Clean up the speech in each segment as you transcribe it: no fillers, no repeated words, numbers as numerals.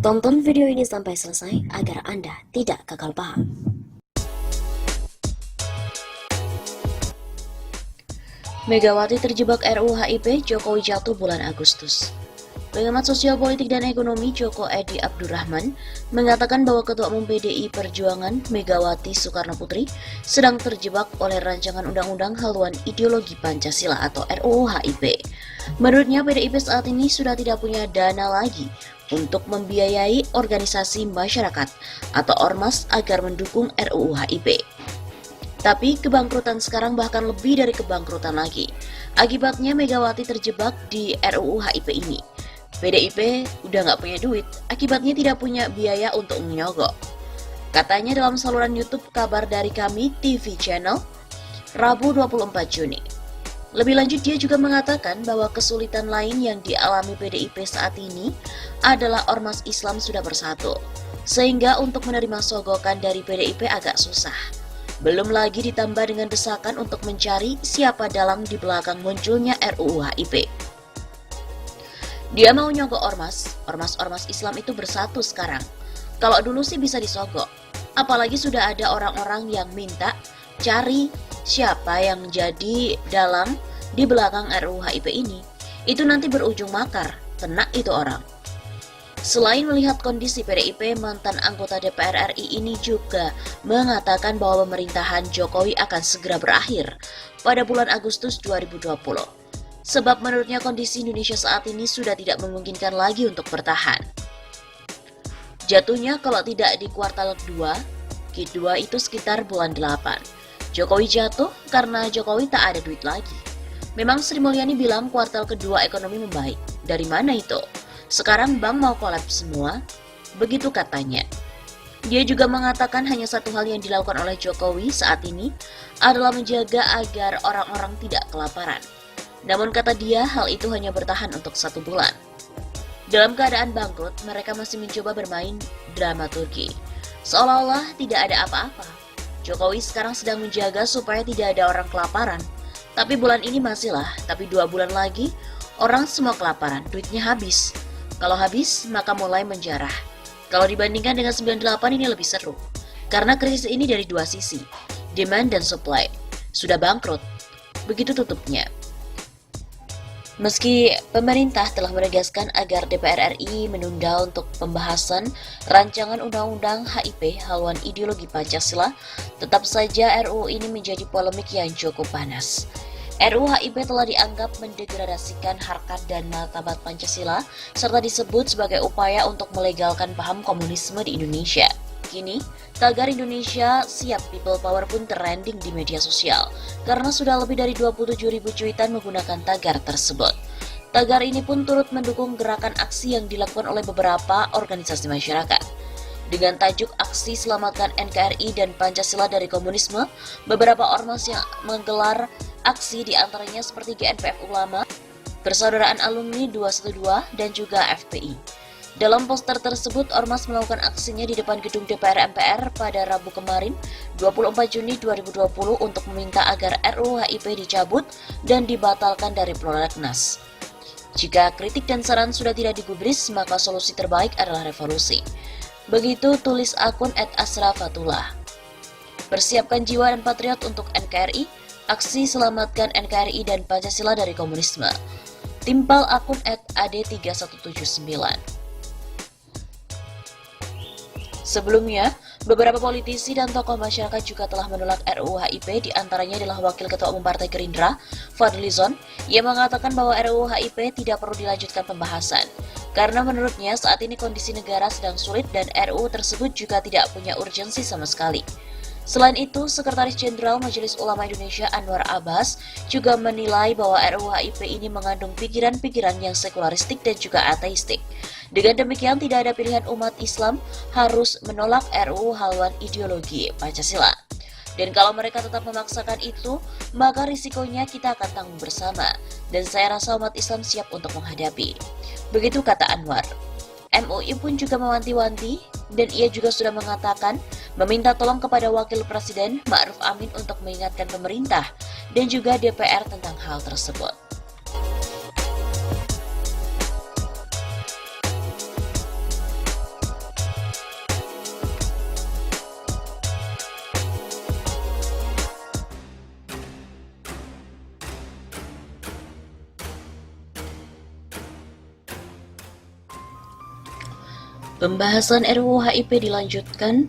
Tonton video ini sampai selesai agar Anda tidak gagal paham. Megawati terjebak RUU HIP, Jokowi jatuh bulan Agustus. Pengamat sosial politik dan ekonomi Joko Edi Abdurrahman mengatakan bahwa Ketua Umum PDI Perjuangan Megawati Soekarno Putri sedang terjebak oleh rancangan undang-undang haluan ideologi Pancasila atau RUU HIP. Menurutnya PDIP saat ini sudah tidak punya dana lagi untuk membiayai organisasi masyarakat atau ormas agar mendukung RUU HIP. Tapi kebangkrutan sekarang bahkan lebih dari kebangkrutan lagi. Akibatnya Megawati terjebak di RUU HIP ini. PDIP udah nggak punya duit, akibatnya tidak punya biaya untuk menyogok. Katanya dalam saluran YouTube Kabar Dari Kami TV Channel, Rabu 24 Juni. Lebih lanjut dia juga mengatakan bahwa kesulitan lain yang dialami PDIP saat ini adalah ormas Islam sudah bersatu, sehingga untuk menerima sogokan dari PDIP agak susah. Belum lagi ditambah dengan desakan untuk mencari siapa dalang di belakang munculnya RUU HIP. Dia mau nyogok ormas Islam itu bersatu sekarang. Kalau dulu sih bisa disogok, apalagi sudah ada orang-orang yang minta cari siapa yang jadi dalang di belakang RUU HIP ini. Itu nanti berujung makar, kena itu orang. Selain melihat kondisi PDIP, mantan anggota DPR RI ini juga mengatakan bahwa pemerintahan Jokowi akan segera berakhir pada bulan Agustus 2020. Sebab menurutnya kondisi Indonesia saat ini sudah tidak memungkinkan lagi untuk bertahan. Jatuhnya kalau tidak di kuartal 2, Q2 itu sekitar bulan 8. Jokowi jatuh karena Jokowi tak ada duit lagi. Memang Sri Mulyani bilang kuartal kedua ekonomi membaik. Dari mana itu? Sekarang bank mau kolaps semua? Begitu katanya. Dia juga mengatakan hanya satu hal yang dilakukan oleh Jokowi saat ini adalah menjaga agar orang-orang tidak kelaparan. Namun kata dia, hal itu hanya bertahan untuk 1 bulan. Dalam keadaan bangkrut, mereka masih mencoba bermain dramaturgi. Seolah-olah tidak ada apa-apa. Jokowi sekarang sedang menjaga supaya tidak ada orang kelaparan. Tapi bulan ini masihlah, tapi 2 bulan lagi, orang semua kelaparan, duitnya habis. Kalau habis, maka mulai menjarah. Kalau dibandingkan dengan 98 ini lebih seru. Karena krisis ini dari 2 sisi, demand dan supply. Sudah bangkrut. Begitu tutupnya. Meski pemerintah telah menegaskan agar DPR RI menunda untuk pembahasan rancangan undang-undang HIP haluan ideologi Pancasila, tetap saja RUU ini menjadi polemik yang cukup panas. RUU HIP telah dianggap mendegradasikan harkat dan martabat Pancasila serta disebut sebagai upaya untuk melegalkan paham komunisme di Indonesia. Kini, tagar Indonesia Siap People Power pun trending di media sosial karena sudah lebih dari 27.000 cuitan menggunakan tagar tersebut. Tagar ini pun turut mendukung gerakan aksi yang dilakukan oleh beberapa organisasi masyarakat. Dengan tajuk Aksi Selamatkan NKRI dan Pancasila dari Komunisme, beberapa ormas yang menggelar aksi diantaranya seperti GNPF Ulama, Persaudaraan Alumni 212, dan juga FPI. Dalam poster tersebut, ormas melakukan aksinya di depan gedung DPR MPR pada Rabu kemarin, 24 Juni 2020 untuk meminta agar RUU HIP dicabut dan dibatalkan dari prolegnas. Jika kritik dan saran sudah tidak digubris, maka solusi terbaik adalah revolusi. Begitu tulis akun @asrafatullah. Persiapkan jiwa dan patriot untuk NKRI, aksi selamatkan NKRI dan Pancasila dari komunisme. Timpal akun @ad3179. Sebelumnya, beberapa politisi dan tokoh masyarakat juga telah menolak RUU HIP, diantaranya adalah Wakil Ketua Umum Partai Gerindra, Fadly Zon, yang mengatakan bahwa RUU HIP tidak perlu dilanjutkan pembahasan. Karena menurutnya saat ini kondisi negara sedang sulit dan RUU tersebut juga tidak punya urgensi sama sekali. Selain itu, Sekretaris Jenderal Majelis Ulama Indonesia Anwar Abbas juga menilai bahwa RUU HIP ini mengandung pikiran-pikiran yang sekularistik dan juga ateistik. Dengan demikian, tidak ada pilihan umat Islam harus menolak RUU haluan ideologi Pancasila. Dan kalau mereka tetap memaksakan itu, maka risikonya kita akan tanggung bersama. Dan saya rasa umat Islam siap untuk menghadapi. Begitu kata Anwar. MUI pun juga mewanti-wanti, dan ia juga sudah mengatakan meminta tolong kepada Wakil Presiden Ma'ruf Amin untuk mengingatkan pemerintah dan juga DPR tentang hal tersebut. Pembahasan RUU HIP dilanjutkan,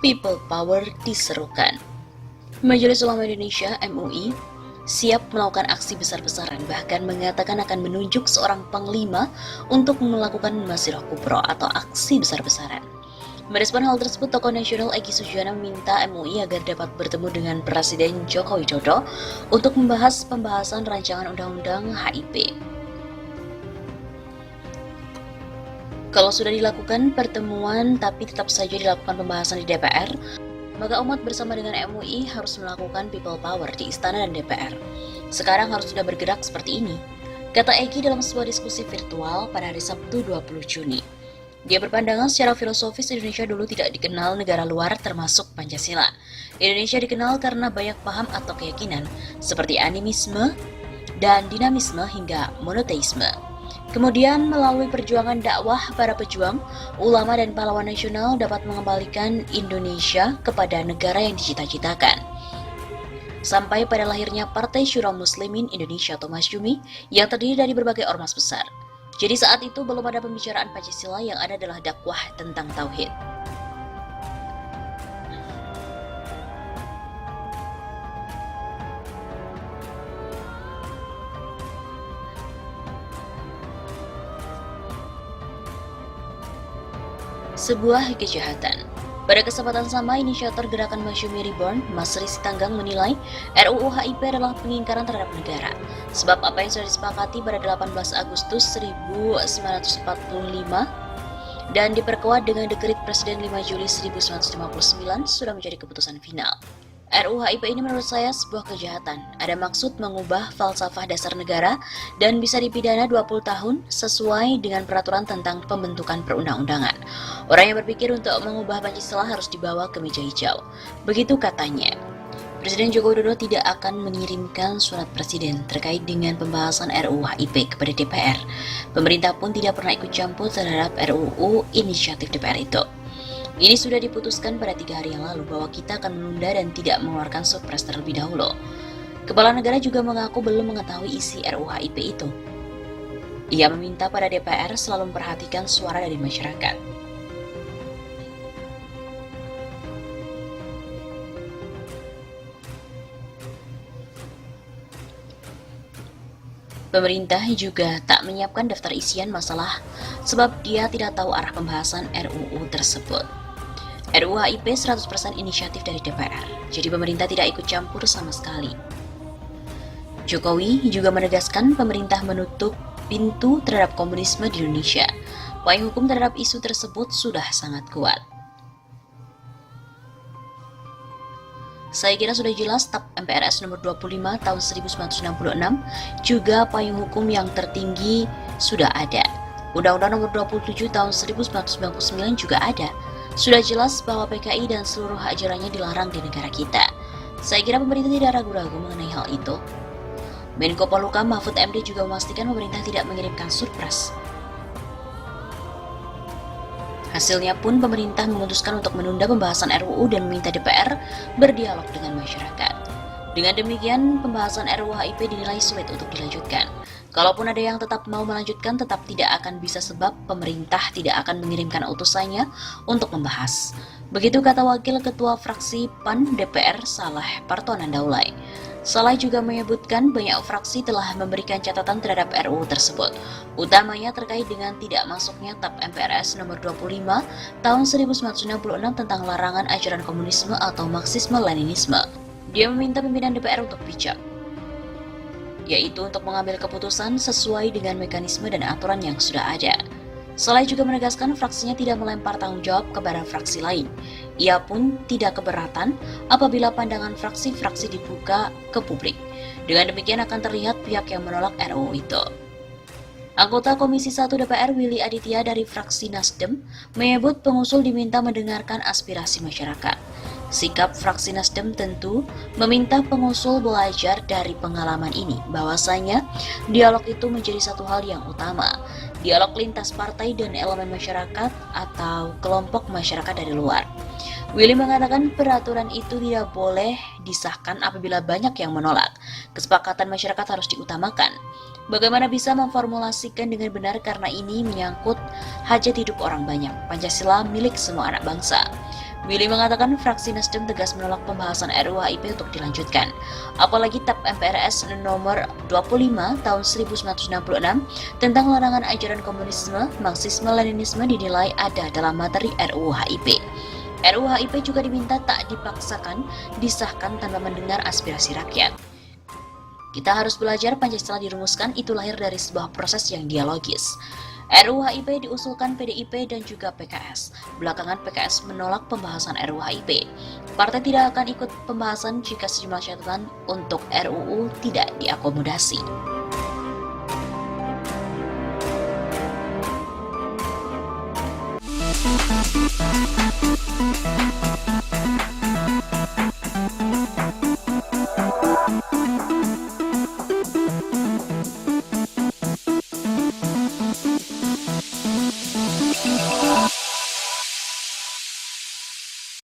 People Power diserukan. Majelis Ulama Indonesia (MUI) siap melakukan aksi besar-besaran, bahkan mengatakan akan menunjuk seorang panglima untuk melakukan Masirah Kubro atau aksi besar-besaran. Merespon hal tersebut, tokoh nasional Egy Sujana meminta MUI agar dapat bertemu dengan Presiden Joko Widodo untuk membahas pembahasan rancangan undang-undang HIP. Kalau sudah dilakukan pertemuan tapi tetap saja dilakukan pembahasan di DPR, maka umat bersama dengan MUI harus melakukan people power di Istana dan DPR. Sekarang harus sudah bergerak seperti ini, kata Egy dalam sebuah diskusi virtual pada hari Sabtu 20 Juni. Dia berpandangan secara filosofis Indonesia dulu tidak dikenal negara luar termasuk Pancasila. Indonesia dikenal karena banyak paham atau keyakinan seperti animisme dan dinamisme hingga monoteisme. Kemudian melalui perjuangan dakwah para pejuang, ulama dan pahlawan nasional dapat mengembalikan Indonesia kepada negara yang dicita-citakan. Sampai pada lahirnya Partai Syura Muslimin Indonesia atau Masyumi yang terdiri dari berbagai ormas besar. Jadi saat itu belum ada pembicaraan Pancasila, yang ada adalah dakwah tentang tauhid. Sebuah kejahatan. Pada kesempatan sama, inisiator gerakan Masyumi Reborn, Mas Ri Sitanggang menilai RUU HIP adalah pengingkaran terhadap negara. Sebab apa yang sudah disepakati pada 18 Agustus 1945 dan diperkuat dengan dekret Presiden 5 Juli 1959 sudah menjadi keputusan final. RUU HIP ini menurut saya sebuah kejahatan. Ada maksud mengubah falsafah dasar negara dan bisa dipidana 20 tahun sesuai dengan peraturan tentang pembentukan perundang-undangan. Orang yang berpikir untuk mengubah Pancasila harus dibawa ke meja hijau. Begitu katanya. Presiden Joko Widodo tidak akan mengirimkan surat presiden terkait dengan pembahasan RUU HIP kepada DPR. Pemerintah pun tidak pernah ikut campur terhadap RUU inisiatif DPR itu. Ini sudah diputuskan pada 3 hari yang lalu bahwa kita akan menunda dan tidak mengeluarkan surpres terlebih dahulu. Kepala negara juga mengaku belum mengetahui isi RUU HIP itu. Ia meminta pada DPR selalu memperhatikan suara dari masyarakat. Pemerintah juga tak menyiapkan daftar isian masalah sebab dia tidak tahu arah pembahasan RUU tersebut. RUU HIP 100% inisiatif dari DPR, jadi pemerintah tidak ikut campur sama sekali. Jokowi juga menegaskan pemerintah menutup pintu terhadap komunisme di Indonesia. Payung hukum terhadap isu tersebut sudah sangat kuat. Saya kira sudah jelas TAP MPRS nomor 25 tahun 1966, juga payung hukum yang tertinggi sudah ada. Undang-Undang nomor 27 tahun 1999 juga ada. Sudah jelas bahwa PKI dan seluruh ajarannya dilarang di negara kita. Saya kira pemerintah tidak ragu-ragu mengenai hal itu. Menko Polhukam Mahfud MD juga memastikan pemerintah tidak mengirimkan surpres. Hasilnya pun pemerintah memutuskan untuk menunda pembahasan RUU dan meminta DPR berdialog dengan masyarakat. Dengan demikian, pembahasan RUU HIP dinilai sulit untuk dilanjutkan. Kalaupun ada yang tetap mau melanjutkan, tetap tidak akan bisa sebab pemerintah tidak akan mengirimkan utusannya untuk membahas. Begitu kata Wakil Ketua Fraksi PAN DPR Saleh Partonan Daulay. Saleh juga menyebutkan banyak fraksi telah memberikan catatan terhadap RUU tersebut, utamanya terkait dengan tidak masuknya TAP MPRS nomor 25 tahun 1966 tentang larangan ajaran komunisme atau Marxisme-Leninisme. Dia meminta pimpinan DPR untuk bijak, yaitu untuk mengambil keputusan sesuai dengan mekanisme dan aturan yang sudah ada. Saleh juga menegaskan fraksinya tidak melempar tanggung jawab kepada fraksi lain. Ia pun tidak keberatan apabila pandangan fraksi-fraksi dibuka ke publik. Dengan demikian akan terlihat pihak yang menolak RUU itu. Anggota Komisi 1 DPR Willy Aditya dari fraksi Nasdem menyebut pengusul diminta mendengarkan aspirasi masyarakat. Sikap fraksi Nasdem tentu meminta pengusul belajar dari pengalaman ini, bahwasanya dialog itu menjadi satu hal yang utama. Dialog lintas partai dan elemen masyarakat atau kelompok masyarakat dari luar. Willy mengatakan peraturan itu tidak boleh disahkan apabila banyak yang menolak. Kesepakatan masyarakat harus diutamakan. Bagaimana bisa memformulasikan dengan benar karena ini menyangkut hajat hidup orang banyak. Pancasila milik semua anak bangsa. Willy mengatakan fraksi Nasdem tegas menolak pembahasan RUU HIP untuk dilanjutkan. Apalagi TAP MPRS nomor 25 tahun 1966 tentang larangan ajaran komunisme, Marxisme, Leninisme dinilai ada dalam materi RUU HIP. RUU HIP juga diminta tak dipaksakan, disahkan tanpa mendengar aspirasi rakyat. Kita harus belajar Pancasila dirumuskan itu lahir dari sebuah proses yang dialogis. RUU HIP diusulkan PDIP dan juga PKS. Belakangan PKS menolak pembahasan RUU HIP. Partai tidak akan ikut pembahasan jika sejumlah catatan untuk RUU tidak diakomodasi.